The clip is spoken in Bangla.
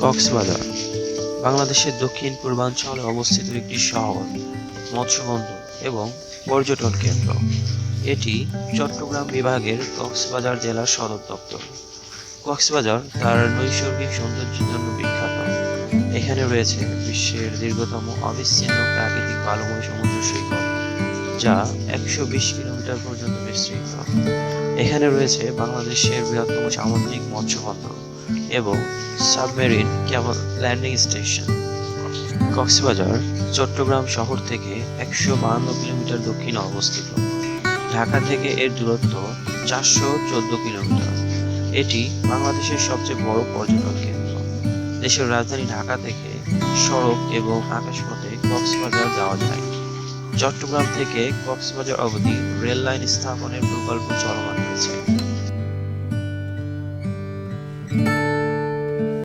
কক্সবাজার বাংলাদেশের দক্ষিণ পূর্বাঞ্চলে অবস্থিত একটি শহর, মৎস্য বন্দর এবং পর্যটন কেন্দ্র। এটি চট্টগ্রাম বিভাগের কক্সবাজার জেলার সদর দপ্তর। কক্সবাজার তার নৈসর্গিক সৌন্দর্যের জন্য বিখ্যাত। এখানে রয়েছে বিশ্বের দীর্ঘতম অবিচ্ছিন্ন প্রাকৃতিক বালুময় সমুদ্র সৈকত, যা ১২০ কিলোমিটার পর্যন্ত বিস্তৃত। এখানে রয়েছে বাংলাদেশের বৃহত্তম সামুদ্রিক মৎস্য বন্দর এবং submarine cable landing station. Cox's Bazar Chittagong শহর থেকে ১৫২ কিলোমিটার দক্ষিণে অবস্থিত। ঢাকা থেকে এর দূরত্ব ৪১৪ কিলোমিটার। এটি বাংলাদেশের সবচেয়ে বড় পর্যটন কেন্দ্র। দেশের রাজধানী ঢাকা থেকে সড়ক এবং আকাশপথে কক্সবাজার যাওয়া যায়। চট্টগ্রাম থেকে কক্সবাজার অবধি রেল লাইন স্থাপনের প্রকল্প চলমান রয়েছে।